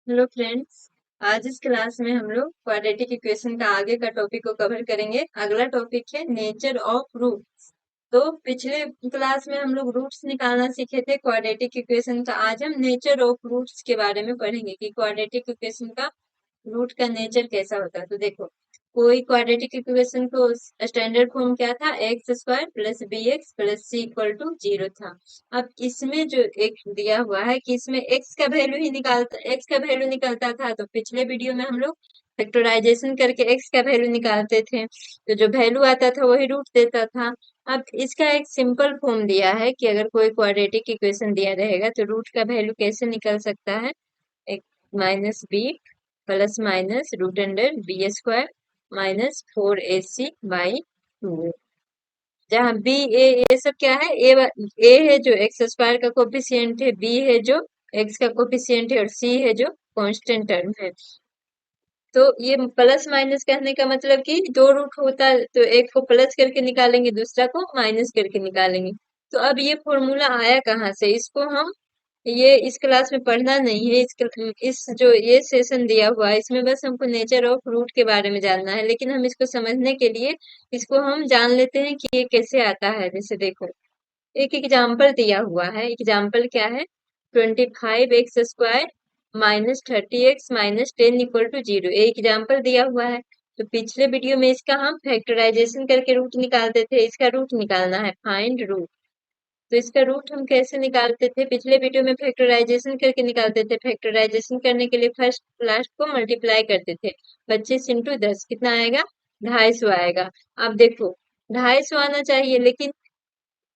Hello friends. आज इस class में हम लोग क्वाड्रेटिक इक्वेशन का आगे का टॉपिक को कवर करेंगे। अगला टॉपिक है नेचर ऑफ रूट्स। तो पिछले क्लास में हम लोग रूट्स निकालना सीखे थे क्वाड्रेटिक इक्वेशन का। आज हम नेचर ऑफ रूट्स के बारे में पढ़ेंगे कि क्वाड्रेटिक इक्वेशन का रूट का नेचर कैसा होता है। तो देखो, कोई क्वाड्रेटिक इक्वेशन को स्टैंडर्ड फॉर्म क्या था, x square plus b x plus c equal to 0 था। अब इसमें जो एक दिया हुआ है कि इसमें एक्स का वैल्यू निकलता था, तो पिछले वीडियो में हम लोग फैक्टराइजेशन करके एक्स का वैल्यू निकालते थे, तो जो वैल्यू आता था वही रूट देता था। अब इसका एक सिंपल फॉर्म दिया है कि अगर कोई क्वाड्रेटिक इक्वेशन दिया रहेगा तो रूट का वैल्यू कैसे निकल सकता है, एक minus b plus minus root under b square minus 4ac by 2। जहाँ बी ए ये सब क्या है, ए है जो एक्स स्क्वायर का कोफिशियंट है, बी है जो एक्स का कोफिशियंट है और सी है जो कांस्टेंट टर्म है। तो ये प्लस माइनस कहने का मतलब कि दो रूट होता है तो एक को प्लस करके निकालेंगे, दूसरा को माइनस करके निकालेंगे। तो अब ये फॉर्मूला आया कहाँ से, इसको हम ये इस क्लास में पढ़ना नहीं है। इस जो ये सेशन दिया हुआ है इसमें बस हमको नेचर ऑफ रूट के बारे में जानना है, लेकिन हम इसको समझने के लिए इसको हम जान लेते हैं कि ये कैसे आता है। जैसे देखो, एक एग्जाम्पल दिया हुआ है। एग्जाम्पल क्या है, 25x² minus 30x minus 10 equal to 0। एक एग्जाम्पल दिया हुआ है। तो पिछले वीडियो में इसका हम फैक्टराइजेशन करके रूट निकालते थे, इसका रूट निकालना है, फाइंड रूट। तो इसका रूट हम कैसे निकालते थे, पिछले वीडियो में फैक्टराइजेशन करके निकालते थे। फैक्टराइजेशन करने के लिए फर्स्ट लास्ट को मल्टीप्लाई करते थे। 25 × 10 कितना आएगा, 250 आएगा। अब देखो, 250 आना चाहिए, लेकिन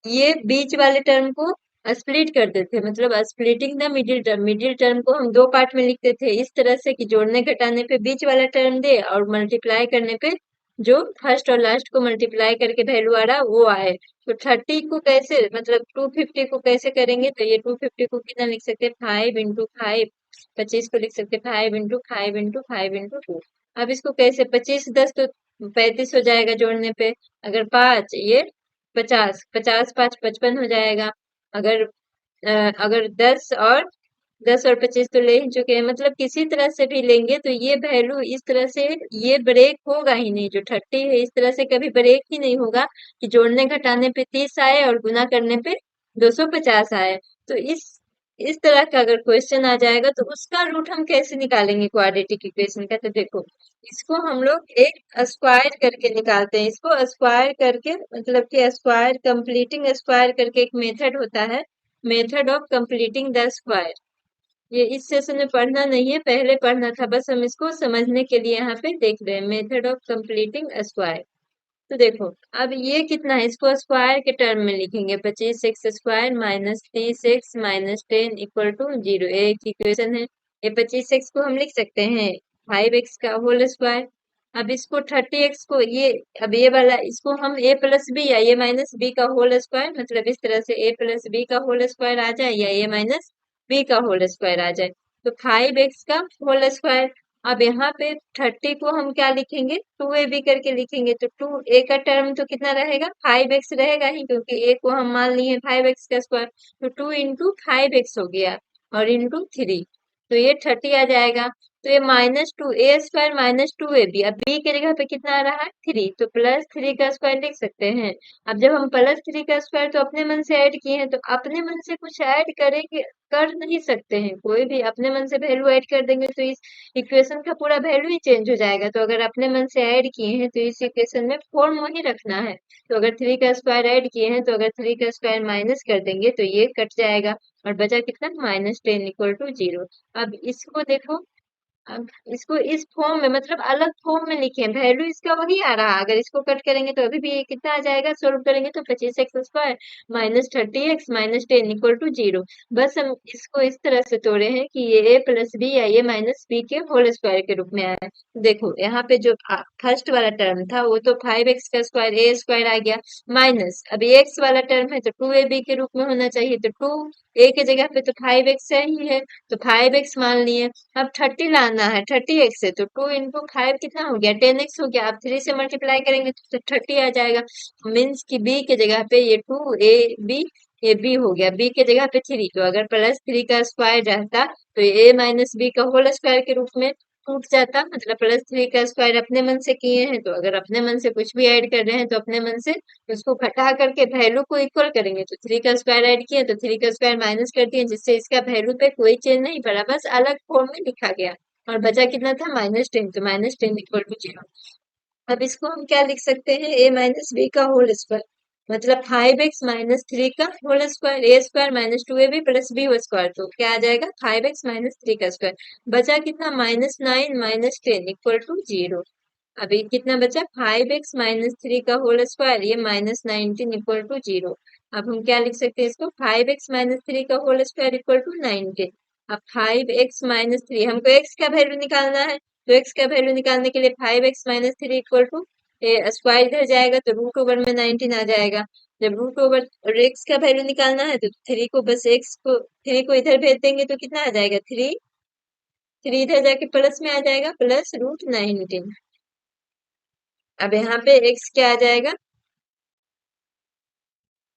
ये बीच वाले टर्म को स्प्लिट करते थे, मतलब splitting the middle term. Middle term को हम दो पार्ट में लिखते थे इस तरह से कि जोड़ने घटाने पे बीच वाला टर्म दे और मल्टीप्लाई करने पे जो फर्स्ट और लास्ट को मल्टीप्लाई करके वैल्यू आ रहा वो आए। तो 30 को कैसे, मतलब 250 को कैसे करेंगे, तो ये 250 को कितना लिख सकते हैं, 5 × 5। 25 को लिख सकते हैं 5 × 5 × 5 × 2। अब इसको कैसे, 25 10 तो 35 हो जाएगा जोड़ने पे, अगर 5 ये 50, 50 × 5 = 55 हो जाएगा। अगर अगर 10 और 25 तो ले ही चुके हैं, मतलब किसी तरह से भी लेंगे तो ये वैल्यू इस तरह से ये ब्रेक होगा ही नहीं। जो 30 है इस तरह से कभी ब्रेक ही नहीं होगा कि जोड़ने घटाने पे 30 आए और गुना करने पे 250 आए। तो इस तरह का अगर क्वेश्चन आ जाएगा तो उसका रूट हम कैसे निकालेंगे क्वाड्रेटिक इक्वेशन का। तो देखो, इसको हम लोग एक स्क्वायर करके निकालते हैं। इसको स्क्वायर करके मतलब कि स्क्वायर कंप्लीटिंग स्क्वायर करके एक मेथड होता है, method of completing the square. ये इस सेशन में पढ़ना नहीं है, पहले पढ़ना था, बस हम इसको समझने के लिए यहाँ पे देख रहे हैं, मेथड ऑफ कंप्लीटिंग स्क्वायर। तो देखो, अब ये कितना है, इसको स्क्वायर के टर्म में लिखेंगे, 25x² minus 30x minus 10 equal to 0। एक इक्वेशन है। ये 25x को हम लिख सकते हैं 5x का होल स्क्वायर। अब इसको 30x को अब ये वाला इसको हम a प्लस बी या a माइनस बी का होल स्क्वायर, मतलब इस तरह से a प्लस बी का होल स्क्वायर आ जाए या a माइनस बी का होल स्क्वायर आ जाए। तो 5x का होल स्क्वायर। अब यहाँ पे 30 को हम क्या लिखेंगे, 2ab करके लिखेंगे। तो 2a का टर्म तो कितना रहेगा, 5x रहेगा ही, क्योंकि a को हम मान लिए 5x का स्क्वायर। तो 2 × 5x हो गया और इंटू 3, तो ये 30 आ जाएगा। तो ये -2a² माइनस 2ab, अब b के जगह पे कितना आ रहा है, 3, तो +3 का स्क्वायर लिख सकते हैं। अब जब हम +3 का स्क्वायर तो अपने मन से ऐड किए हैं, तो अपने मन से कुछ ऐड करेंगे, कर नहीं सकते हैं। कोई भी अपने मन से वैल्यू ऐड कर देंगे तो इस इक्वेशन का पूरा वैल्यू ही चेंज हो जाएगा। तो अगर अपने मन से ऐड किए हैं तो इस इक्वेशन में फॉर्म वही रखना है। तो अगर 3 का स्क्वायर ऐड किए हैं तो अगर 3 का स्क्वायर माइनस कर देंगे तो ये कट जाएगा और बचा कितना, -10 इक्वल टू 0। अब इसको देखो, अब इसको इस फॉर्म में मतलब अलग फॉर्म में लिखे, वैल्यू इसका वही आ रहा। अगर इसको कट करेंगे तो अभी भी ये कितना आ जाएगा, सोल्व करेंगे तो 25x² minus 30x minus 10 equal to 0। बस हम इसको इस तरह से तोड़े हैं कि ये a प्लस बी या a माइनस बी के होल स्क्वायर के रूप में आया है। देखो यहाँ पे जो फर्स्ट वाला टर्म था वो तो 5x का स्क्वायर a स्क्वायर आ गया, माइनस अब x वाला टर्म है तो 2ab के रूप में होना चाहिए। तो 2a के जगह पे तो 5x ही है, तो 5x मान लिए। अब 30 लाना है, 30x है तो 2 × 5 कितना हो गया, 10x हो गया। अब 3 से मल्टीप्लाई करेंगे तो 30 आ जाएगा। मीन्स कि b के जगह पे ये 2ab ये बी हो गया, बी के जगह पे 3, तो अगर +3 का स्क्वायर रहता तो ए माइनस बी का होल स्क्वायर के रूप में टूट जाता। मतलब +3 का स्क्वायर अपने मन से किए हैं, तो अगर अपने मन से कुछ भी ऐड कर रहे हैं तो अपने मन से उसको घटा करके वैल्यू को इक्वल करेंगे। तो 3 का स्क्वायर ऐड किया तो 3 का स्क्वायर माइनस कर दिए, जिससे इसका वैल्यू पे कोई चेंज नहीं पड़ा, बस अलग फॉर्म में लिखा गया। और बचा कितना था, -10, तो -10 = 0। अब इसको हम क्या लिख सकते हैं, a माइनस बी का होल स्क्वायर, मतलब 5x माइनस 3 का whole square, A square minus 2ab plus B square, तो क्या आ जाएगा 5x माइनस 3 का स्क्वायर। बचा कितना, -9 माइनस 10 = 0। अभी कितना बचा, 5x माइनस 3 का होल स्क्वायर, ये -19 = 0। अब हम क्या लिख सकते हैं इसको, 5x माइनस 3 का होल स्क्वायर = 19। अब 5x माइनस 3, हमको x का वैल्यू निकालना है, तो x का वैल्यू निकालने के लिए 5x minus 3 equal to square इधर जाएगा तो √ओवर में 19 आ जाएगा। जब √ओवर और x का वैल्यू निकालना है तो 3 को बस x को 3 को इधर भेज देंगे तो कितना आ जाएगा, 3 इधर जाके प्लस में आ जाएगा, प्लस √19। अब यहाँ पे x क्या आ जाएगा,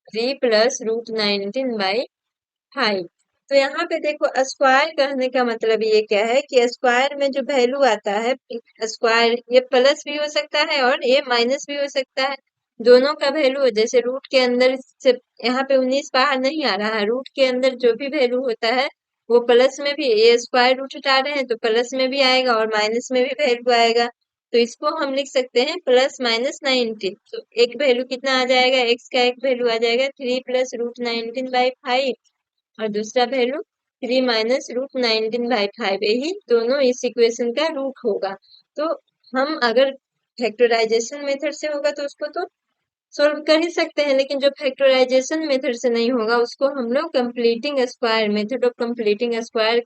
3 प्लस √19/5। तो यहाँ पे देखो, स्क्वायर कहने का मतलब ये क्या है कि स्क्वायर में जो वैल्यू आता है, स्क्वायर ये प्लस भी हो सकता है और ये माइनस भी हो सकता है। दोनों का वैल्यू, जैसे रूट के अंदर से यहाँ पे 19 बाहर नहीं आ रहा है, रूट के अंदर जो भी वैल्यू होता है वो प्लस में भी, ये स्क्वायर रूट हटा रहे हैं तो प्लस में भी आएगा और माइनस में भी वैल्यू आएगा। तो इसको हम लिख सकते हैं +-19। तो एक वैल्यू कितना आ जाएगा, एक्स का एक वैल्यू आ जाएगा 3 प्लस √19/5 और दूसरा वैल्यू 3 माइनस √19/5। यही दोनों इस इक्वेशन का रूट होगा। तो हम अगर फैक्टराइजेशन मेथड से होगा तो उसको तो सोल्व कर ही सकते हैं, लेकिन जो फैक्टराइजेशन मेथड से नहीं होगा उसको हम लोग completing square, method of completing square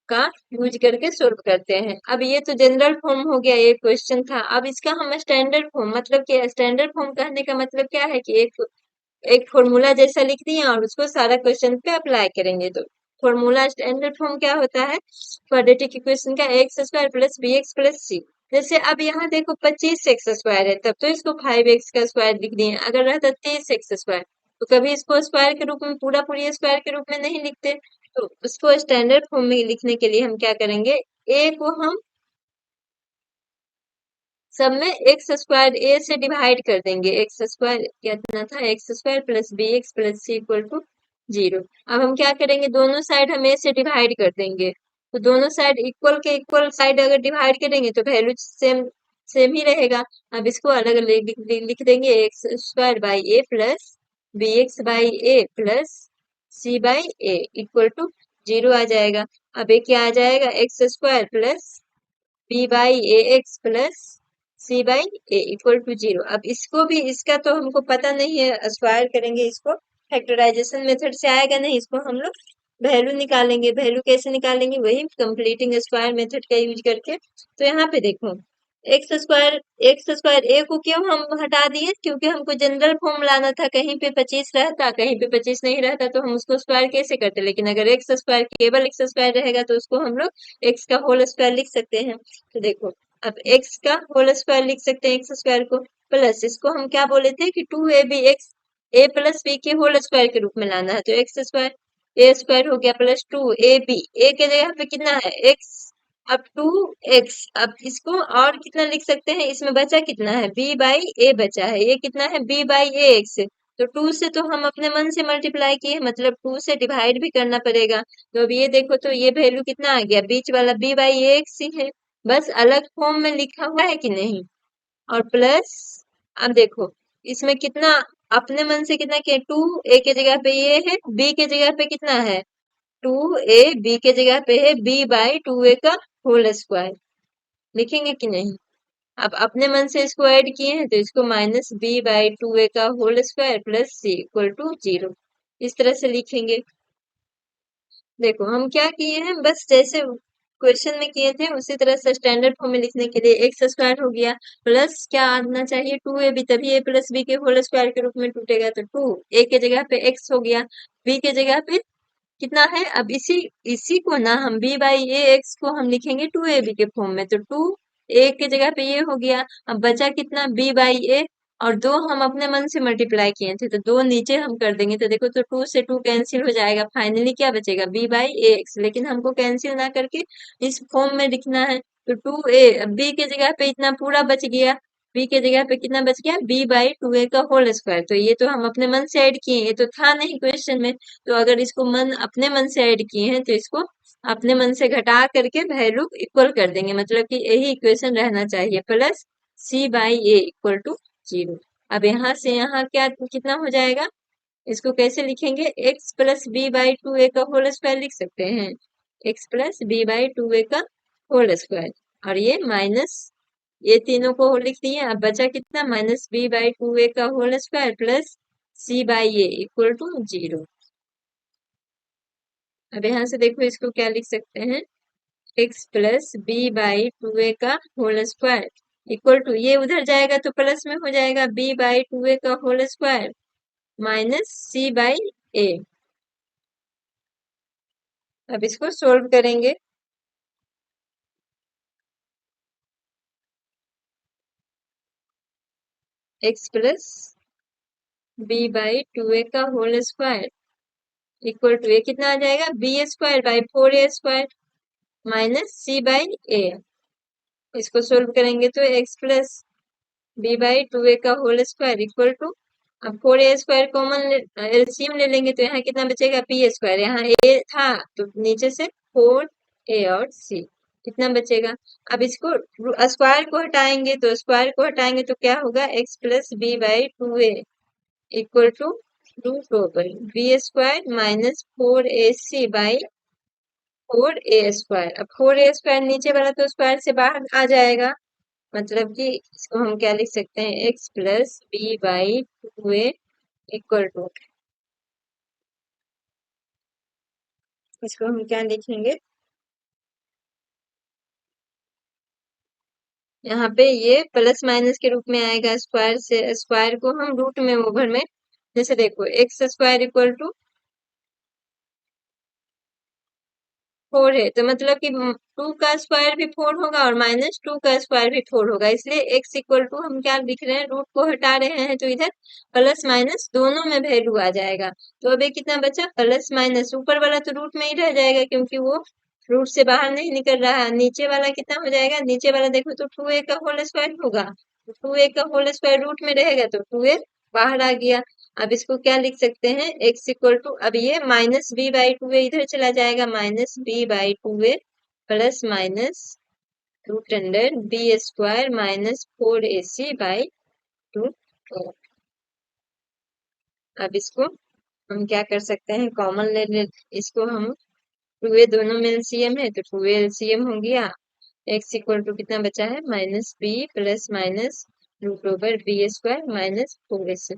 का यूज करके सोल्व करते हैं। अब ये तो जनरल फॉर्म हो गया, ये क्वेश्चन था। अब इसका हम स्टैंडर्ड फॉर्म, मतलब कि स्टैंडर्ड फॉर्म कहने का मतलब क्या है कि एक फॉर्मूला जैसा लिख दिए और उसको सारा क्वेश्चन पे अप्लाई करेंगे। तो फॉर्मूला स्टैंडर्ड फॉर्म क्या होता है, क्वाड्रेटिक इक्वेशन का x² plus bx plus c। जैसे अब यहाँ देखो 25x² है, तब तो इसको 5x का स्क्वायर लिख दिए। अगर रहता 30x² तो कभी इसको स्क्वायर के रूप में, पूरा पूरी स्क्वायर के रूप में नहीं लिखते। तो उसको स्टैंडर्ड फॉर्म में लिखने के लिए हम क्या करेंगे, a को हम सब में x² a से डिवाइड कर देंगे। x² कितना था, x² plus bx plus c = 0। अब हम क्या करेंगे, दोनों साइड हम a से डिवाइड कर देंगे। तो दोनों साइड इक्वल के इक्वल साइड अगर डिवाइड करेंगे तो वैल्यू सेम सेम ही रहेगा। अब इसको अलग अलग लिख देंगे, x² by a plus bx by a plus c by a = 0 आ जाएगा। अब ये क्या आ जाएगा, x² plus b by A X plus C by A = 0। अब इसको भी, इसका तो हमको पता नहीं है, स्क्वायर करेंगे इसको, फैक्टराइजेशन मेथड से आएगा नहीं, इसको हम लोग वैल्यू निकालेंगे। वैल्यू कैसे निकालेंगे, वही कंप्लीटिंग स्क्वायर मेथड का यूज करके। तो यहाँ पे देखो, एक्स स्क्वायर ए को क्यों हम हटा दिए, क्योंकि हमको जनरल फॉर्म लाना था। कहीं पे 25 रहता, कहीं पे 25 नहीं रहता तो हम उसको स्क्वायर कैसे करते, लेकिन अगर x² केवल x² रहेगा तो उसको हम लोग x का होल स्क्वायर लिख सकते हैं। तो देखो, अब x का होल स्क्वायर लिख सकते हैं, x² को, प्लस इसको हम क्या बोले थे कि 2ab x a plus b के होल स्क्वायर के रूप में लाना है, तो x² a² हो गया प्लस 2ab, a के जगह पे कितना है x, अब 2x। अब इसको और कितना लिख सकते हैं, इसमें बचा कितना है, b बाई a बचा है, ये कितना है b बाई a x। तो 2 से तो हम अपने मन से मल्टीप्लाई किए, मतलब 2 से डिवाइड भी करना पड़ेगा। तो अब ये देखो, तो ये वैल्यू कितना आ गया, बीच वाला b बाई a x ही है, बस अलग फॉर्म में लिखा हुआ है कि नहीं। और प्लस, अब देखो इसमें कितना अपने मन से कितना किया, 2a के जगह पे ये है, b के जगह पे कितना है 2a, b के जगह पे है b बाई 2a का होल स्क्वायर, लिखेंगे कि नहीं। अब अपने मन से इसको ऐड किए हैं तो इसको -b/2a का होल स्क्वायर प्लस c = 0, इस तरह से लिखेंगे। देखो हम क्या किए हैं, बस जैसे क्वेश्चन में किए थे उसी तरह से स्टैंडर्ड फॉर्म में लिखने के लिए x² हो गया, प्लस क्या आना चाहिए 2ab, तभी a प्लस b के होल स्क्वायर के रूप में टूटेगा। तो 2a के जगह पे x हो गया, b के जगह पे कितना है, अब इसी इसी को ना हम b बाई ए एक्स को हम लिखेंगे 2ab के फॉर्म में। तो 2a के जगह पे ये हो गया, अब बचा कितना b बाई ए, और 2 हम अपने मन से मल्टीप्लाई किए थे, तो 2 नीचे हम कर देंगे, तो देखो तो 2 से 2 कैंसिल हो जाएगा, फाइनली क्या बचेगा b बाई ax। लेकिन हमको कैंसिल ना करके इस फॉर्म में लिखना है, तो 2a, अब b के जगह पे इतना पूरा बच गया, b के जगह पे कितना बच गया, b बाई 2a का होल स्क्वायर। तो ये तो हम अपने मन से ऐड किए, ये तो था नहीं क्वेश्चन में, तो अगर इसको अपने मन से ऐड किए हैं तो इसको अपने मन से घटा करके वैल्यू इक्वल कर देंगे, मतलब कि यही इक्वेशन रहना चाहिए, plus c by a equal to 0। अब यहाँ से यहाँ क्या कितना हो जाएगा, इसको कैसे लिखेंगे, x plus b by 2a का होल स्क्वायर लिख सकते हैं, x plus b by 2a का होल स्क्वायर, और ये माइनस, ये तीनों को लिख दिए। अब बचा कितना, माइनस बी बाई 2a का whole square plus c by a equal to 0। अब यहाँ से देखो इसको क्या लिख सकते हैं, x plus b by 2a का होल स्क्वायर इक्वल टू, ये उधर जाएगा तो प्लस में हो जाएगा, b बाई 2a का whole square minus c by a। अब इसको सोल्व करेंगे, x plus b by 2a का होल स्क्वायर इक्वल टू, ये कितना आ जाएगा, b square by 4a square minus c by a। इसको सोल्व करेंगे तो x plus b by 2a का होल स्क्वायर इक्वल टू, अब 4a स्क्वायर कॉमन एलसीएम ले लेंगे तो यहाँ कितना बचेगा, पी स्क्वायर, यहाँ a था तो नीचे से 4a और c कितना बचेगा। अब इसको स्क्वायर को हटाएंगे, तो स्क्वायर को हटाएंगे तो क्या होगा, x plus b by 2a equal to root over b square minus 4ac by 4a square. अब 4a स्क्वायर नीचे वाला तो स्क्वायर से बाहर आ जाएगा, मतलब कि इसको हम क्या लिख सकते हैं, x plus b by 2a equal to, इसको हम क्या लिखेंगे, यहाँ पे ये प्लस माइनस के रूप में आएगा, स्क्वायर से स्क्वायर को हम रूट में ओवर में, जैसे देखो एक्स स्क्वायर इक्वल टू 4 है, तो मतलब कि 2 का स्क्वायर भी 4 होगा और माइनस 2 का स्क्वायर भी 4 होगा, इसलिए x इक्वल टू हम क्या लिख रहे हैं, रूट को हटा रहे हैं तो इधर प्लस माइनस दोनों में वैल्यू आ जाएगा। तो अब ये कितना बचा, प्लस माइनस, ऊपर वाला तो रूट में ही रह जाएगा क्योंकि वो रूट से बाहर नहीं निकल रहा है, नीचे वाला कितना हो जाएगा, नीचे वाला देखो तो 2a का होल स्क्वायर होगा, तो 2a का होल स्क्वायर रूट में रहेगा तो 2a बाहर आ गया। अब इसको क्या लिख सकते हैं, x इक्वल टू, अब ये माइनस बी बाई 2a इधर चला जाएगा, minus b by 2a plus minus root under b square minus 4ac by root 4। अब इसको हम क्या कर सकते हैं, कॉमन ले इसको हम, 2a दोनों में एलसीएम है तो 2a एलसीएम हो गया, x इक्वल टू कितना बचा है, minus b plus minus root over b square minus 4ac।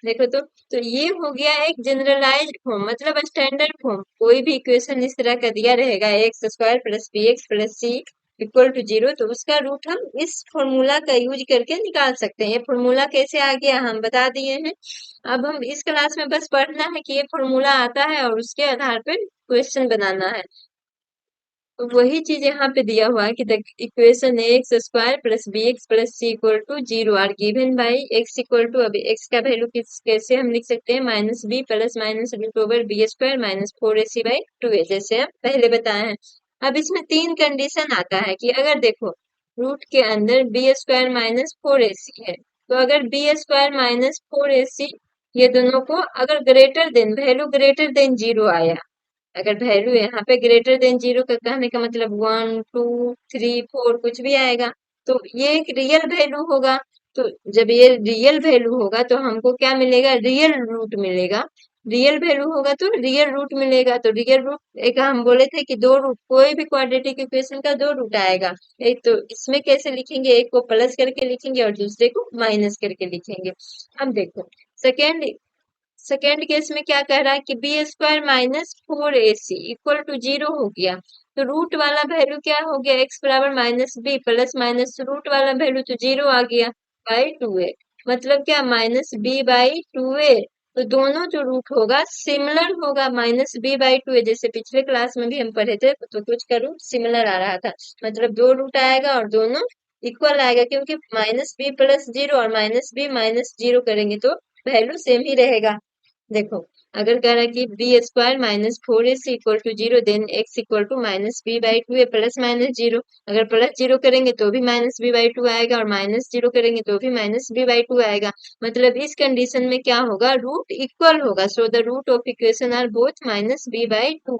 देखो तो ये हो गया एक जनरलाइज्ड फॉर्म, मतलब स्टैंडर्ड फॉर्म, कोई भी इक्वेशन इस तरह का दिया रहेगा, x square plus b x plus c equal to 0, तो उसका रूट हम इस फॉर्मूला का यूज करके निकाल सकते हैं। ये फॉर्मूला कैसे आ गया हम बता दिए हैं, अब हम इस क्लास में बस पढ़ना है कि ये फॉर्मूला आता है और उसके आधार पर क्वेश्चन बनाना है। तो वही चीज यहाँ पे दिया हुआ है कि the equation x square plus b x plus c equal to 0 are given by x equal to, अब एक्स का वैल्यू कैसे हम लिख सकते हैं, minus b plus minus root over b square minus 4ac by 2a, जैसे हम पहले बताए हैं। अब इसमें 3 कंडीशन आता है कि अगर देखो रूट के अंदर बी स्क्वायर माइनस 4ac है, तो अगर बी स्क्वायर माइनस 4ac ये दोनों को अगर greater than, value greater than 0 आया, अगर वैल्यू यहाँ पे ग्रेटर देन 0 का कहने का मतलब 1 2 3 4 कुछ भी आएगा, तो ये एक रियल वैल्यू होगा। तो जब ये रियल वैल्यू होगा तो हमको क्या मिलेगा, रियल रूट मिलेगा, रियल वैल्यू होगा तो रियल रूट मिलेगा। तो रियल रूट, एक हम बोले थे कि दो रूट, कोई भी क्वाड्रेटिक इक्वेशन का दो रूट आएगा, एक तो इसमें कैसे लिखेंगे, एक को प्लस करके लिखेंगे और दूसरे को माइनस करके लिखेंगे। अब देखो सेकेंड सेकेंड केस में क्या कह रहा है कि b square minus 4ac equal to 0 हो गया, तो रूट वाला वैल्यू क्या हो गया, x बराबर minus b plus minus root वाला वैल्यू तो 0 आ गया बाई 2a, मतलब क्या माइनस बी बाई 2a। तो दोनों जो रूट होगा सिमिलर होगा, माइनस बी बाई 2a, जैसे पिछले क्लास में भी हम पढ़े थे तो कुछ का रूट सिमिलर आ रहा था, मतलब दो रूट आएगा और दोनों इक्वल आएगा, क्योंकि -b+0 और -b-0 करेंगे तो वैल्यू सेम ही रहेगा। देखो, अगर कह रहा है कि b² -4ac equal to 0, then x equal to -b/2 plus minus 0। अगर प्लस 0 करेंगे तो भी -b/2 आएगा, और -0 करेंगे तो भी -b/2 आएगा। मतलब इस कंडीशन में क्या होगा, रूट इक्वल होगा। So the root of equation are both -b/2।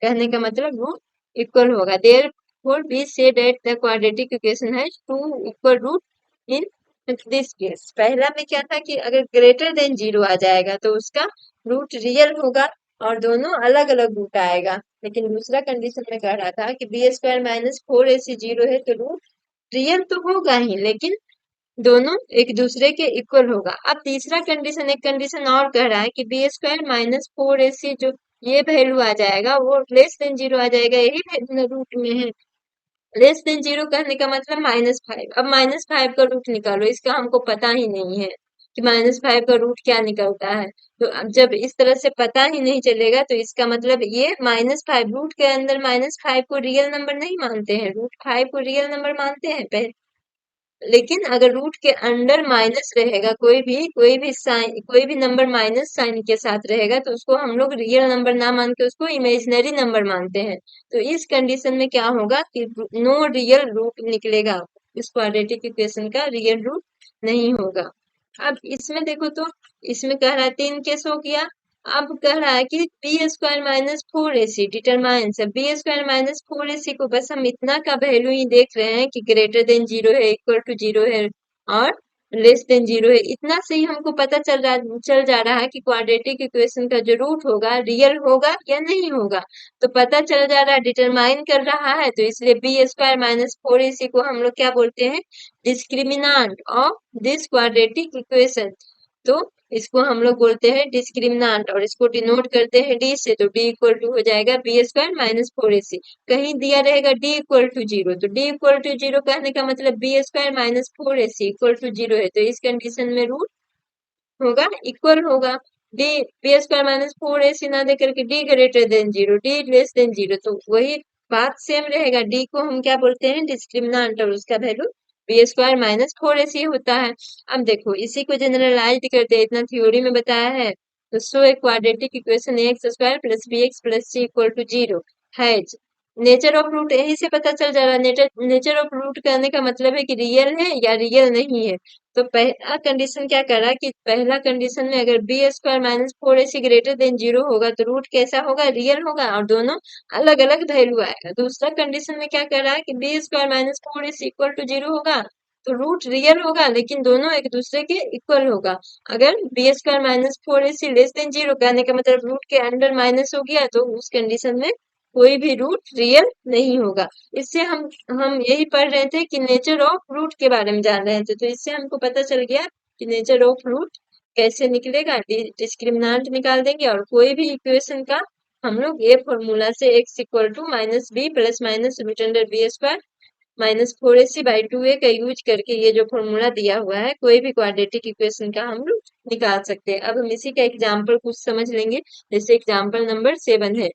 कहने का मतलब रूट इक्वल होगा। Therefore we say that the quadratic equation has two equal root in this case. पहला में क्या था कि अगर ग्रेटर देन 0 आ जाएगा तो उसका रूट रियल होगा और दोनों अलग अलग रूट आएगा। लेकिन दूसरा कंडीशन में कह रहा था कि b² -4ac 0 है तो रूट रियल तो होगा ही, लेकिन दोनों एक दूसरे के इक्वल होगा। अब तीसरा कंडीशन, एक कंडीशन और कह रहा है कि b² -4ac जो ये वैल्यू आ जाएगा वो लेस देन 0 आ जाएगा, यही वैल्यू रूट में है। लेस देन 0 कहने का मतलब -5। अब -5 का रूट निकालो, इसका हमको पता ही नहीं है कि -5 का रूट क्या निकलता है। तो अब जब इस तरह से पता ही नहीं चलेगा तो इसका मतलब ये -5 रूट के अंदर -5 को रियल नंबर नहीं मानते हैं, रूट 5 को रियल नंबर मानते हैं पहले। लेकिन अगर रूट के अंडर माइनस रहेगा, कोई भी साइन, कोई भी नंबर माइनस साइन के साथ रहेगा तो उसको हम लोग रियल नंबर ना मान के उसको इमेजिनरी नंबर मानते हैं। तो इस कंडीशन में क्या होगा कि नो रियल रूट निकलेगा, इस क्वाड्रेटिक इक्वेशन का रियल रूट नहीं होगा। अब इसमें देखो तो, इसमें कह रहा है 3 केस हो गया। अब कह रहा है कि b² -4ac डिटरमाइंस है। b²-4ac को बस हम इतना का वैल्यू ही देख रहे हैं कि ग्रेटर देन 0 है, इक्वल टू 0 है और लेस देन 0 है। इतना से ही हमको पता चल जा रहा है कि क्वाड्रेटिक इक्वेशन का जो रूट होगा रियल होगा या नहीं होगा। तो पता चल जा रहा है, डिटरमाइन कर रहा है, तो इसलिए b² -4ac को हम लोग क्या बोलते हैं, डिस्क्रिमिनांट ऑफ दिस क्वाड्रेटिक इक्वेशन। तो इसको हम लोग बोलते हैं डिस्क्रिमिनांट और इसको डिनोट करते हैं डी से। तो डी इक्वल टू हो जाएगा b² -4ac। कहीं दिया रहेगा d इक्वल टू 0, तो d इक्वल टू 0 कहने का मतलब b² -4ac इक्वल टू 0 है। तो इस कंडीशन में रूट होगा इक्वल होगा। डी b² -4ac ना दे करके d greater than 0, d less than 0, तो वही बात सेम रहेगा। डी को हम क्या बोलते हैं, डिस्क्रिमिनांट, और उसका वैल्यू b² -4ac होता है। अब देखो इसी को जनरलाइज करते हैं, इतना थ्योरी में बताया है। तो so a quadratic equation ax² + bx + c equal to 0 has nature of root, यही से पता चल जा रहा है। नेचर ऑफ रूट कहने का मतलब है कि रियल है या रियल नहीं है। तो पहला कंडीशन क्या कर रहा है कि पहला कंडीशन में अगर b² -4ac ग्रेटर देन 0 होगा तो रूट कैसा होगा, रियल होगा और दोनों अलग अलग वैल्यू आएगा। दूसरा कंडीशन में क्या कर रहा है कि b² -4ac इक्वल टू 0 होगा तो रूट रियल होगा लेकिन दोनों एक दूसरे के इक्वल होगा। अगर b² -4ac लेस देन 0 कहने का मतलब रूट के अंडर माइनस हो गया तो उस कंडीशन में कोई भी रूट रियल नहीं होगा। इससे हम यही पढ़ रहे थे कि नेचर ऑफ रूट के बारे में जान रहे थे, तो इससे हमको पता चल गया कि नेचर ऑफ रूट कैसे निकलेगा। डिस्क्रिमिनांट निकाल देंगे और कोई भी इक्वेशन का हम लोग ये फॉर्मूला से x equal to -b plus minus root under b² -4ac/2a का यूज करके ये जो फॉर्मूला दिया हुआ है कोई भी क्वाड्रेटिक इक्वेशन का हम लोग निकाल सकते हैं। अब हम इसी का एग्जाम्पल कुछ समझ लेंगे। जैसे एग्जाम्पल नंबर 7 है,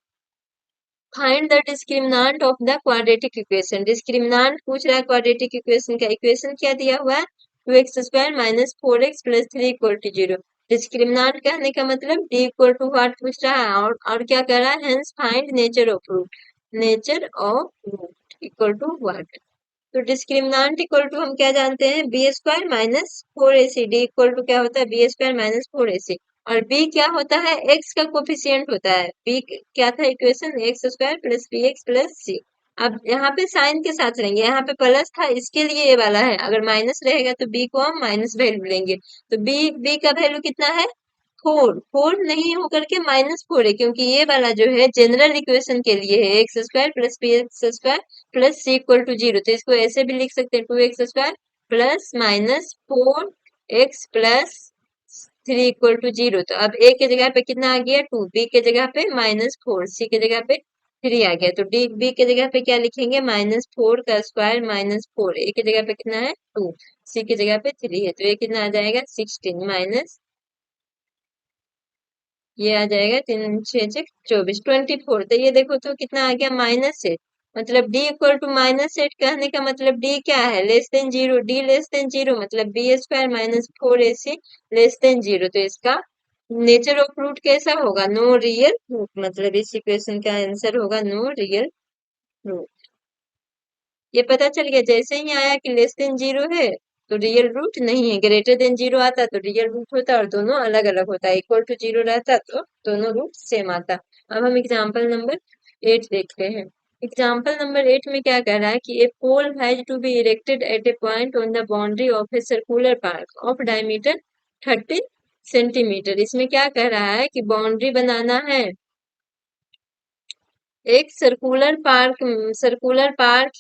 find the discriminant of the quadratic equation. Discriminant पूछ रहा है क्वाड्रेटिक इक्वेशन का। इक्वेशन क्या दिया हुआ है, 2x² -4x + 3 इक्वल टू 0। डिस्क्रिमिनांट कहने का मतलब d इक्वल टू व्हाट पूछ रहा है और क्या कर रहा है, hence find nature of root. Nature of root equal to what, तो डिस्क्रिमिनांट इक्वल टू हम क्या जानते हैं, b² -4ac। D equal to क्या होता है, b² -4ac। और b क्या होता है, x का कोफिशियंट होता है। b क्या था इक्वेशन, x² + bx + c। अब यहाँ पे साइन के साथ लेंगे, यहाँ पे प्लस था इसके लिए ये वाला है, अगर माइनस रहेगा तो b को हम माइनस वैल्यू लेंगे। तो b का वैल्यू कितना है, 4 नहीं होकर के -4 है, क्योंकि ये वाला जो है जनरल इक्वेशन के लिए है, x² + bx² + c equal to 0। तो इसको ऐसे भी लिख सकते हैं, 2x² + -4x + 3 इक्वल टू 0। तो अब a के जगह पे कितना आ गया, 2, b के जगह पे -4, c के जगह पे 3 आ गया। तो b के जगह पे क्या लिखेंगे, -4 का स्क्वायर -4, a के जगह पे कितना है 2, c की जगह पे 3 है, तो ये कितना आ जाएगा 16 माइनस, ये आ जाएगा 3 6 24, 24। तो ये देखो तो कितना आ गया, माइनस है। मतलब d इक्वल टू -8 कहने का मतलब d क्या है, less than 0, d less than 0 मतलब b² minus 4ac less than 0। तो इसका नेचर ऑफ रूट कैसा होगा, नो रियल रूट, मतलब इस इक्वेशन का आंसर होगा नो रियल रूट। ये पता चल गया, जैसे ही आया कि लेस देन 0 है तो रियल रूट नहीं है, ग्रेटर देन 0 आता तो रियल रूट होता और दोनों अलग अलग होता, इक्वल टू 0 रहता तो दोनों रूट सेम आता। अब हम एग्जाम्पल नंबर 8 देखते हैं। एग्जाम्पल नंबर 8 में क्या कह रहा है कि a pole has to be erected at a point on the boundary of a circular park of diameter 30 centimetre. इसमें क्या कह रहा है कि बाउंड्री बनाना है, एक सर्कुलर पार्क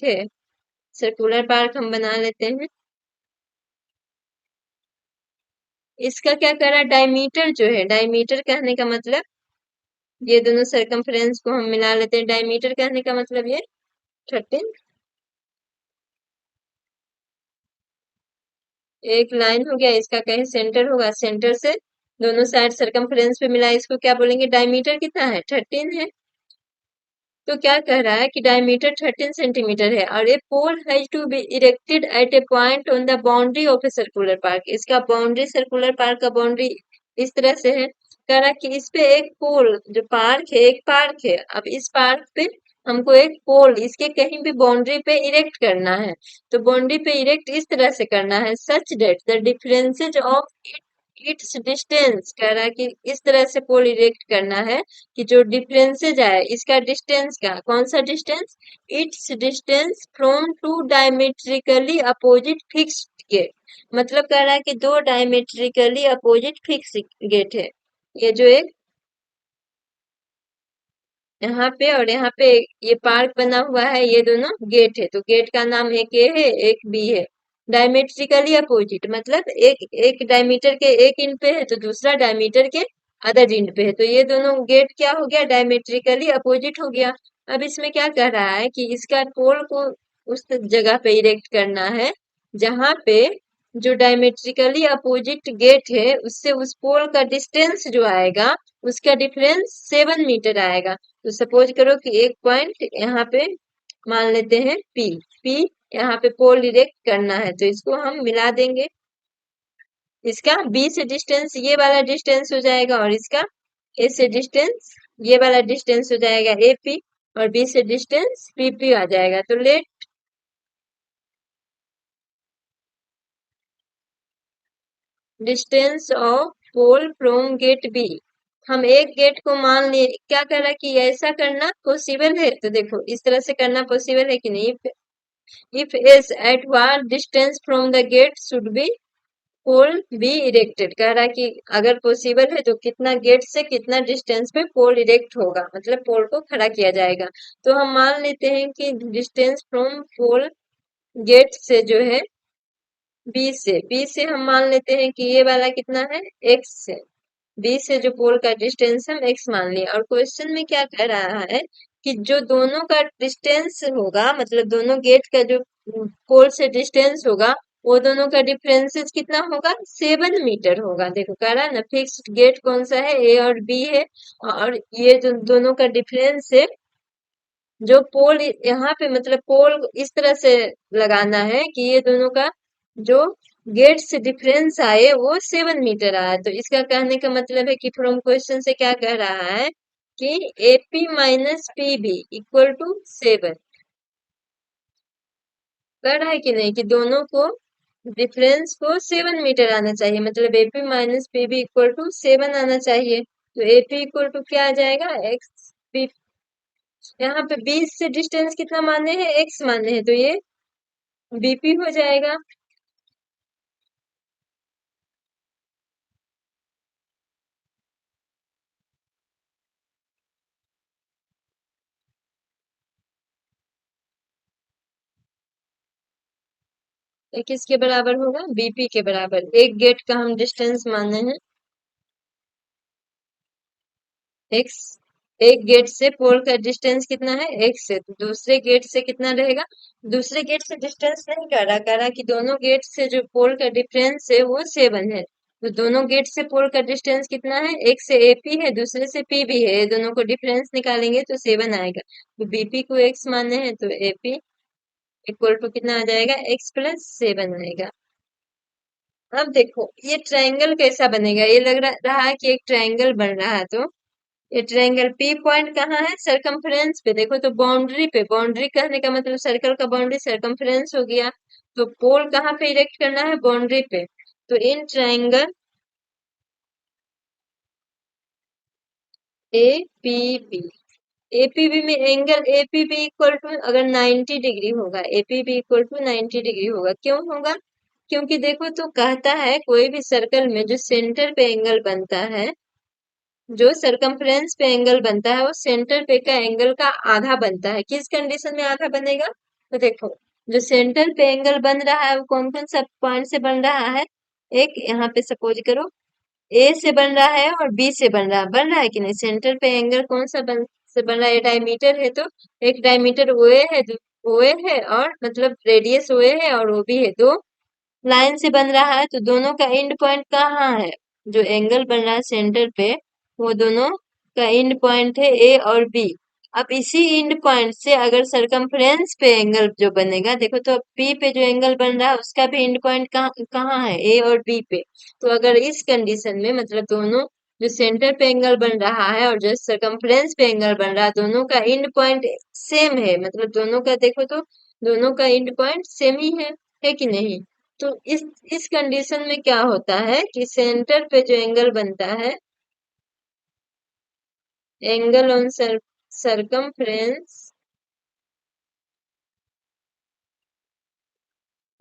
है, सर्कुलर पार्क हम बना लेते हैं। इसका क्या कह रहा है, डायमीटर जो है, डायमीटर कहने का मतलब ये दोनों सरकमफ्रेंस को हम मिला लेते हैं, डायमीटर कहने का मतलब ये 13, एक लाइन हो गया, इसका कहीं सेंटर होगा, सेंटर से दोनों साइड सरकमफ्रेंस पे मिला, इसको क्या बोलेंगे, डायमीटर कितना है, 13 है। तो क्या कह रहा है कि डायमीटर 13 सेंटीमीटर है और a pole has to be erected at a point on the boundary of a circular park. इसका बाउंड्री, सर्कुलर पार्क का बाउंड्री इस तरह से है, कह रहा है कि इस पे एक पोल, जो पार्क है, एक पार्क है, अब इस पार्क पे हमको एक पोल इसके कहीं भी बाउंड्री पे इरेक्ट करना है। तो बाउंड्री पे इरेक्ट इस तरह से करना है, such that the differences of its distance, कह रहा है कि इस तरह से पोल इरेक्ट करना है कि जो डिफरेंसेज आए इसका डिस्टेंस का, कौन सा distance, it's distance from two diametrically opposite fixed gate. मतलब कह रहा है कि दो डायमेट्रिकली अपोजिट फिक्स गेट है, ये जो एक यहाँ पे और यहाँ पे ये पार्क बना हुआ है, ये दोनों गेट है, तो गेट का नाम एक ए है एक बी है। डायमेट्रिकली अपोजिट मतलब एक एक डायमीटर के एक इंड पे है तो दूसरा डायमीटर के अदर इंड पे है, तो ये दोनों गेट क्या हो गया, डायमेट्रिकली अपोजिट हो गया। अब इसमें क्या कह रहा है कि इसका पोल को उस जगह पे इरेक्ट करना है जहां पे जो डायमेट्रिकली अपोजिट गेट है उससे उस पोल का डिस्टेंस जो आएगा उसका डिफरेंस 7 मीटर आएगा। तो सपोज करो कि एक पॉइंट यहाँ पे मान लेते हैं पी, पी यहाँ पे पोल इरेक्ट करना है तो इसको हम मिला देंगे, इसका बी से डिस्टेंस ये वाला डिस्टेंस हो जाएगा और इसका ए से डिस्टेंस ये वाला डिस्टेंस हो जाएगा ए पी और बी से डिस्टेंस पी पी आ जाएगा। तो let distance of pole from gate B, हम एक गेट को मान लिए, क्या कर रहा है कि ऐसा करना पॉसिबल है, तो देखो इस तरह से करना पॉसिबल है कि नहीं, if is at what distance from the gate should be pole be erected, कह रहा है कि अगर पॉसिबल है तो कितना गेट से कितना डिस्टेंस पे पोल इरेक्ट होगा, मतलब पोल को खड़ा किया जाएगा। तो हम मान लेते हैं कि डिस्टेंस फ्रॉम पोल गेट से जो है बी से हम मान लेते हैं कि ये वाला कितना है, एक्स से, बी से जो पोल का डिस्टेंस हम एक्स मान लिया। और क्वेश्चन में क्या कह रहा है कि जो दोनों का डिस्टेंस होगा, मतलब दोनों गेट का जो पोल से डिस्टेंस होगा वो दोनों का डिफरेंसेस कितना होगा, 7 मीटर होगा। देखो कह रहा है ना, फिक्स्ड गेट कौन सा है, ए और बी है, और ये जो दोनों का डिफरेंस है, जो पोल यहाँ पे मतलब पोल इस तरह से लगाना है कि ये दोनों का जो गेट से डिफरेंस आए वो 7 मीटर आए। तो इसका कहने का मतलब है कि फ्रॉम क्वेश्चन से क्या कह रहा है कि AP minus PB equal to 7, कह रहा है कि नहीं कि दोनों को डिफरेंस को 7 मीटर आना चाहिए, मतलब AP minus PB equal to 7 आना चाहिए। तो एपी इक्वल टू क्या आ जाएगा, एक्स पी, यहाँ पे 20 से डिस्टेंस कितना माने हैं, एक्स माने हैं, तो ये बीपी हो जाएगा। ये किसके बराबर होगा, बीपी के बराबर, एक गेट का हम डिस्टेंस माने हैं एक्स, एक गेट से पोल का डिस्टेंस कितना है एक्स से, तो दूसरे गेट से कितना रहेगा, दूसरे गेट से डिस्टेंस नहीं कर रहा, कह रहा कि दोनों गेट से जो पोल का डिफरेंस है वो 7 है, तो दोनों गेट से पोल का डिस्टेंस कितना है, एक से एपी है, दूसरे से पी भी है, ये दोनों को डिफरेंस निकालेंगे तो 7 आएगा। तो बीपी को एक्स माने हैं तो एपी इक्वल टू कितना आ जाएगा, एक्स प्लस 7 आएगा। अब देखो ये ट्रायंगल कैसा बनेगा, ये लग रहा है कि एक ट्रायंगल बन रहा है। तो ये ट्रायंगल पी पॉइंट कहाँ है, सरकमफ्रेंस पे। देखो तो बाउंड्री पे, बाउंड्री कहने का मतलब सर्कल का बाउंड्री सरकमफ्रेंस हो गया। तो पोल कहाँ पे इरेक्ट करना है, बाउंड्री पे। तो in triangle A P B, APB में एंगल एपीबी इक्वल टू अगर 90 डिग्री होगा, एपीबी इक्वल टू 90 डिग्री होगा। क्यों होगा, क्योंकि देखो तो कहता है कोई भी सर्कल में जो सेंटर पे एंगल बनता है, जो सरकमफ्रेंस पे एंगल बनता है वो सेंटर पे का एंगल का आधा बनता है। किस कंडीशन में आधा बनेगा, तो देखो जो सेंटर पे एंगल बन रहा है वो कौन कौन सा पॉइंट से बन रहा है, एक यहाँ पे सपोज करो ए से बन रहा है और बी से बन रहा है कि नहीं। सेंटर पे एंगल कौन सा से बन रहा है, डायमीटर है तो एक डायमीटर ओए है, ओए है और मतलब रेडियस ओए है और ओबी है, दो लाइन से बन रहा है। तो दोनों का एंड पॉइंट कहाँ है, जो एंगल बन रहा है सेंटर पे वो दोनों का एंड पॉइंट है ए और बी। अब इसी एंड पॉइंट से अगर सरकमफ्रेंस पे एंगल जो बनेगा, देखो तो पी पे जो एंगल बन रहा है उसका भी एंड पॉइंट कहाँ कहाँ है, ए और बी पे। तो अगर इस कंडीशन में मतलब दोनों जो सेंटर पे एंगल बन रहा है और जो सरकमफ्रेंस पे एंगल बन रहा है दोनों का एंड पॉइंट सेम है, मतलब दोनों का देखो तो दोनों का एंड पॉइंट सेम ही है कि नहीं। तो इस कंडीशन में क्या होता है कि सेंटर पे जो एंगल बनता है, एंगल ऑन सरकमफ्रेंस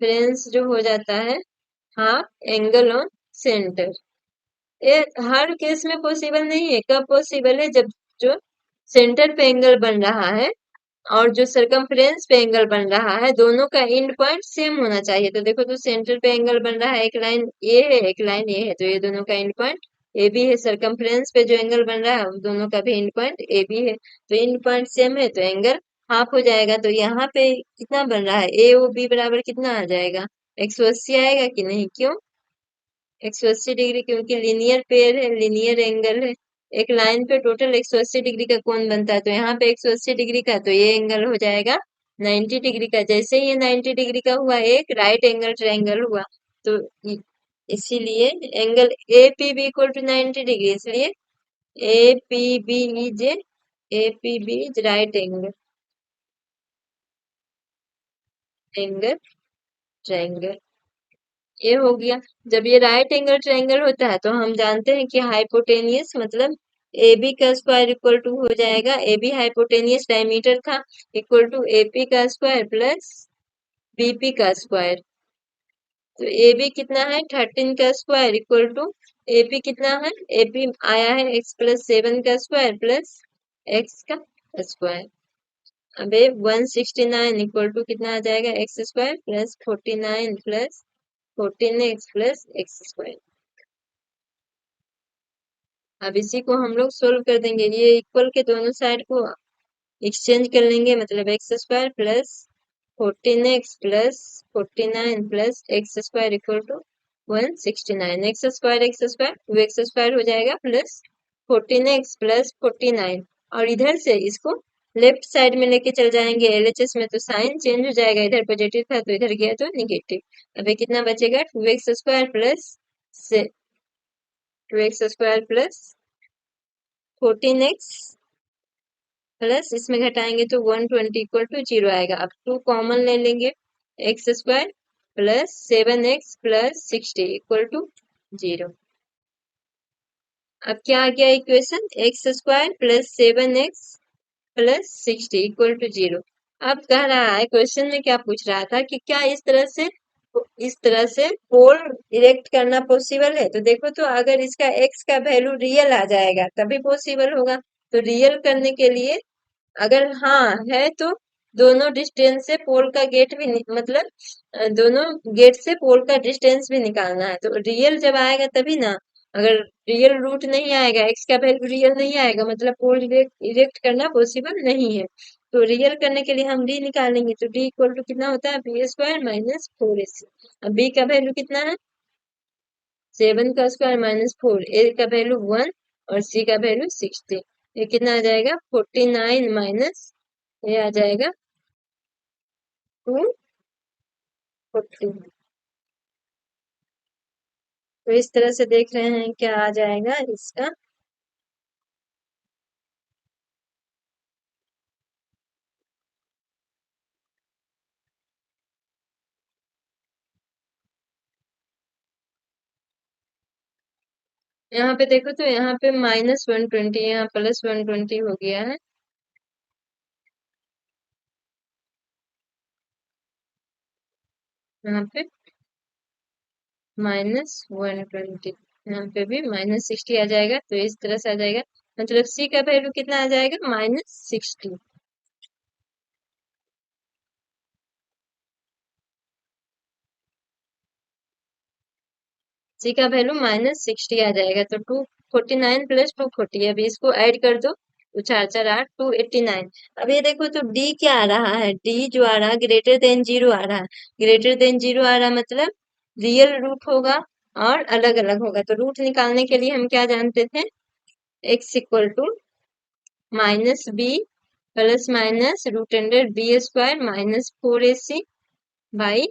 फ्रेंस जो हो जाता है हाफ एंगल ऑन सेंटर। ये हर केस में पॉसिबल नहीं है, कब पॉसिबल है, जब जो सेंटर पे एंगल बन रहा है और जो सरकमफ्रेंस पे एंगल बन रहा है दोनों का एंड पॉइंट सेम होना चाहिए। तो देखो तो सेंटर पे एंगल बन रहा है, एक लाइन ए है एक लाइन ए है, तो ये दोनों का एंड पॉइंट ए बी है। सरकमफ्रेंस पे जो एंगल बन रहा है उन दोनों का भी एंड पॉइंट ए बी है, तो एंड पॉइंट सेम है तो एंगल हाफ हो जाएगा। तो यहाँ पे कितना बन रहा है, ए ओ बी बराबर कितना आ जाएगा, 180 आएगा कि नहीं। क्यों 180 डिग्री, क्योंकि लीनियर पेयर है, लीनियर एंगल है। एक लाइन पे टोटल 180 डिग्री का कोण बनता है, तो यहाँ पे 180 डिग्री का, तो ये एंगल हो जाएगा 90 डिग्री का। जैसे ही ये 90 डिग्री का हुआ एक राइट एंगल ट्रायंगल हुआ। तो इसीलिए angle A P B equal to 90 degree, इसलिए A P B is A P B is right angle angle triangle. ये हो गया। जब ये राइट एंगल ट्रायंगल होता है तो हम जानते हैं कि हाइपोटेनियस मतलब ए बी का स्क्वायर इक्वल टू हो जाएगा, ए बी हाइपोटेनियस डायमीटर था, इक्वल टू ए पी का स्क्वायर प्लस बीपी का स्क्वायर। तो ए बी कितना है 13 का स्क्वायर इक्वल टू एपी कितना है, एपी आया है एक्स प्लस 7 का स्क्वायर प्लस एक्स का स्क्वायर। अब 169 इक्वल टू कितना आ जाएगा, x square plus 49 plus 14x plus x square. अब इसी को हम लोग सोल्व कर देंगे, ये इक्वल के दोनों साइड को एक्सचेंज कर लेंगे, मतलब x square plus 14x plus 49 plus x square equal to 169। X square two x square हो जाएगा प्लस 14x प्लस 49, और इधर से इसको लेफ्ट साइड में लेके चल जाएंगे एलएचएस में, तो साइन चेंज हो जाएगा, इधर पॉजिटिव था तो इधर गया तो निगेटिव। अब ये कितना बचेगा 2x square plus 2x square plus 14x plus इसमें घटाएंगे तो 120 इक्वल टू 0 आएगा। अब 2 कॉमन ले लेंगे, x square plus 7x plus 60 equal to 0। अब क्या आ गया equation, x square plus 7x plus 60 equal to 0। अब कह रहा है क्वेश्चन में क्या पूछ रहा था कि क्या इस तरह से पोल इरेक्ट करना पॉसिबल है। तो देखो तो अगर इसका x का वैल्यू रियल आ जाएगा तभी पॉसिबल होगा। तो रियल करने के लिए अगर हाँ है तो दोनों डिस्टेंस से पोल का गेट भी मतलब दोनों गेट से पोल का डिस्टेंस भी निकालना है। तो रियल जब आएगा तभी ना, अगर रियल रूट नहीं आएगा, एक्स का वैल्यू रियल नहीं आएगा मतलब पोल इरेक्ट करना पॉसिबल नहीं है। तो रियल करने के लिए हम डी निकालेंगे, तो डी इक्वल टू कितना होता है बी स्क्वायर माइनस 4ac। अब बी का वैल्यू कितना है 7 का स्क्वायर माइनस 4, ए का वैल्यू 1 और सी का वैल्यू 60। ये कितना आ जाएगा 49 माइनस ये आ जाएगा 240। तो इस तरह से देख रहे हैं क्या आ जाएगा इसका। यहाँ पे देखो तो यहाँ पे -120, यहाँ +120 हो गया है। यहाँ पे -120, यहाँ पे भी -60 आ जाएगा। तो इस तरह से आ जाएगा, मतलब सी का वैल्यू कितना आ जाएगा -60। सी का वैल्यू -60 आ जाएगा। तो 249 + 240, अभी इसको ऐड कर दो तो 4 4 8 289। अब ये देखो तो डी क्या आ रहा है, डी जो आ रहा है ग्रेटर देन जीरो आ रहा है। ग्रेटर देन जीरो आ रहा है मतलब रियल रूट होगा और अलग अलग होगा। तो रूट निकालने के लिए हम क्या जानते थे, x equal to -b plus minus √b² -4ac by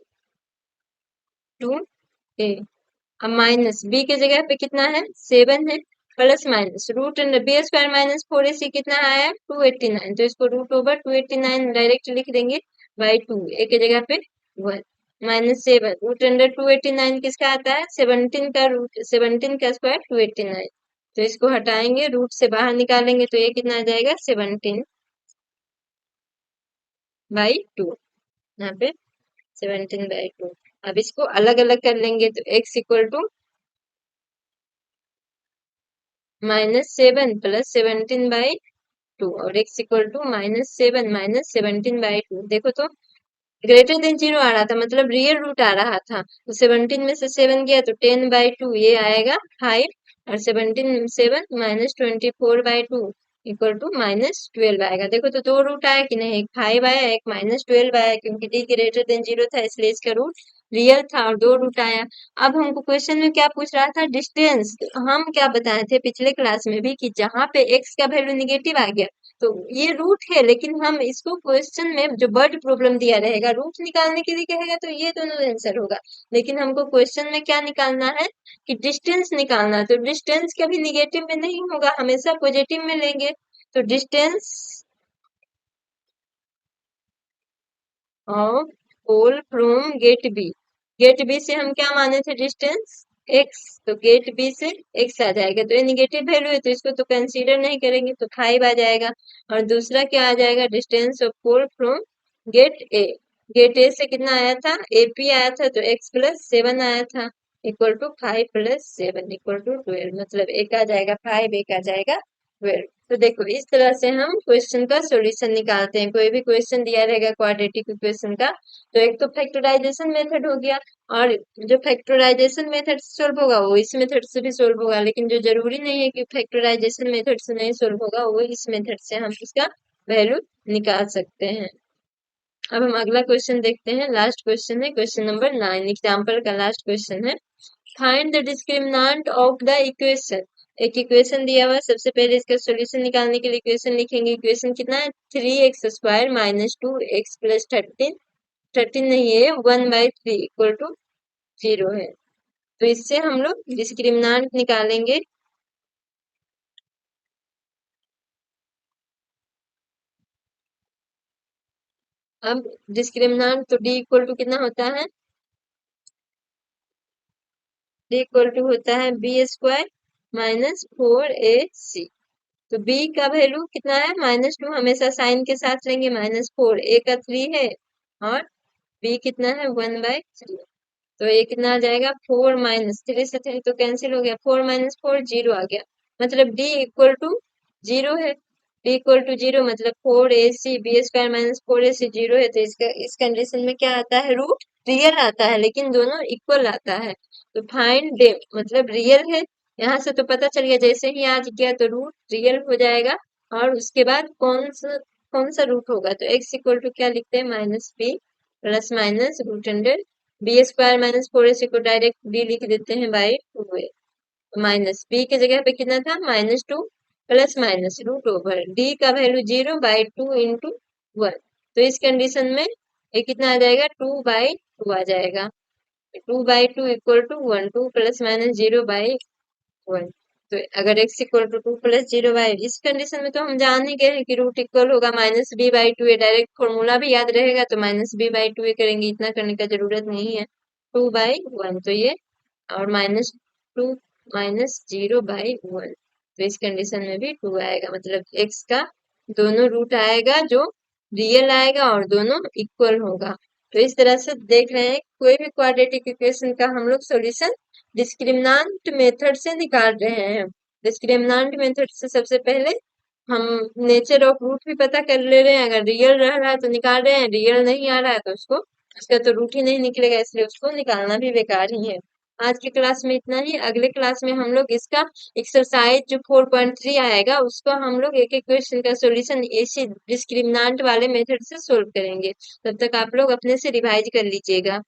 2a। अब माइनस बी के जगह पे कितना है 7 है, प्लस माइनस √b² -4ac कितना आया 289। तो इसको √289 डायरेक्ट लिख देंगे बाई 2, ए के जगह पे 1 -7 √289 किसका आता है 17 का रूट, 17 का स्क्वायर 289। तो इसको हटाएंगे, रूट से बाहर निकालेंगे तो ये कितना आ जाएगा 17/2। यहाँ पे 17/2। अब इसको अलग अलग कर लेंगे तो x इक्वल टू -7 + 17/2 और x इक्वल टू -7 - 17/2। देखो तो ग्रेटर देन जीरो आ रहा था मतलब रियल रूट आ रहा था। तो 17 में से 7 गया तो 10/2 ये आएगा 5 और 17 7 -24/2 इक्वल टू -12 आएगा। देखो तो दो रूट आया कि नहीं, एक 5 आया एक -12 आया, क्योंकि डी ग्रेटर देन जीरो था इसलिए इसका रूट रियल था और दो रूट आया। अब हमको क्वेश्चन में क्या पूछ रहा था डिस्टेंस। हम क्या बताए थे पिछले क्लास में भी कि जहां पे एक्स का वैल्यू निगेटिव आ गया तो ये रूट है, लेकिन हम इसको क्वेश्चन में जो वर्ड प्रॉब्लम दिया रहेगा रूट निकालने के लिए कहेगा तो ये दोनों आंसर होगा। लेकिन हमको क्वेश्चन में क्या निकालना है कि डिस्टेंस निकालना है। तो डिस्टेंस कभी निगेटिव में नहीं होगा, हमेशा पॉजिटिव में लेंगे। तो distance of pole from gate B, gate B से हम क्या माने थे डिस्टेंस x, तो गेट बी से x आ जाएगा। तो ये निगेटिव वैल्यू है तो इसको तो कंसीडर नहीं करेंगे तो 5 आ जाएगा। और दूसरा क्या आ जाएगा distance of pole from gate A, gate A से कितना आया था AP आया था तो x + 7 आया था इक्वल टू 5 + 7 इक्वल टू 12, मतलब एक आ जाएगा 5 एक आ जाएगा 12। तो देखो इस तरह से हम क्वेश्चन का सॉल्यूशन निकालते हैं। कोई भी क्वेश्चन दिया रहेगा क्वाड्रेटिक इक्वेशन का तो एक तो फैक्टराइजेशन मेथड हो गया, और जो फैक्टराइजेशन मेथड से सोल्व होगा वो इस मेथड से भी सोल्व होगा, लेकिन जो जरूरी नहीं है कि फैक्टराइजेशन मेथड से नहीं सोल्व होगा वो इस मेथड से हम इसका वैल्यू निकाल सकते हैं। अब हम अगला क्वेश्चन देखते हैं, लास्ट क्वेश्चन है क्वेश्चन नंबर 9, एग्जाम्पल का लास्ट क्वेश्चन है। Find the discriminant of the equation. एक इक्वेशन दिया हुआ है, सबसे पहले इसका सॉल्यूशन निकालने के लिए इक्वेशन लिखेंगे। इक्वेशन कितना है 3x² - 2x + 13, 13 नहीं है 1/3 इक्वल टू 0 है। तो इससे हम लोग डिस्क्रिमिनेंट निकालेंगे। अब डिस्क्रिमिनेंट तो d इक्वल टू कितना होता है, d इक्वल टू होता है b² - 4ac। तो b का वैल्यू कितना है -2, हमेशा साइन के साथ लेंगे -4, a का 3 है और b कितना है 1/3। तो ये कितना आ जाएगा 4 -3 से 3 तो कैंसिल हो गया, 4 - 4 0 आ गया, मतलब d इक्वल टू 0 है। d इक्वल टू 0 मतलब 4ac b² - 4ac 0 है। तो इसका इस कंडीशन में क्या आता है रूट रियल आता है, लेकिन दोनों इक्वल आता है। तो फाइंड डे मतलब रियल है, यहाँ से तो पता चल गया जैसे ही आज गया तो रूट रियल हो जाएगा। और उसके बाद कौन सा रूट होगा तो x इक्वल टू क्या लिखते हैं -b + -√√2 B square minus 4ac को डायरेक्ट डी लिख देते हैं बाई 2a, माइनस बी की जगह पे कितना था -2 plus minus root over D का वैल्यू 0 बाई 2 इंटू 1। तो इस कंडीशन में ये कितना आ जाएगा 2/2 आ जाएगा। 2/2 इक्वल टू 1, 2 प्लस माइनस 0/1। तो अगर x इक्वल टू 2 प्लस 0/, इस कंडीशन में तो हम जान ही गए हैं कि रूट इक्वल होगा -b/2। ये डायरेक्ट फॉर्मूला भी याद रहेगा तो -b/2 करेंगे, इतना करने का जरूरत नहीं है। 2/1 तो ये, और -2 -0/1, तो इस कंडीशन में भी 2 आएगा, मतलब x का दोनों रूट आएगा जो रियल आएगा और दोनों इक्वल होगा। तो इस तरह से देख रहे हैं कोई भी क्वाड्रेटिक इक्वेशन का हम लोग सॉल्यूशन डिस्क्रिमिनांट मेथड से निकाल रहे हैं। डिस्क्रिमिनांट मेथड से सबसे पहले हम नेचर ऑफ रूट भी पता कर ले रहे हैं, अगर रियल रह रहा है तो निकाल रहे हैं, रियल नहीं आ रहा है तो उसका तो रूट ही नहीं निकलेगा, इसलिए उसको निकालना भी बेकार ही है। आज की क्लास में इतना ही। अगले क्लास में हम लोग इसका एक्सरसाइज जो 4.3 आएगा उसको हम लोग एक एक क्वेश्चन का सॉल्यूशन इसी डिस्क्रिमिनांट वाले मेथड से सोल्व करेंगे। तब तक आप लोग अपने से रिवाइज कर लीजिएगा।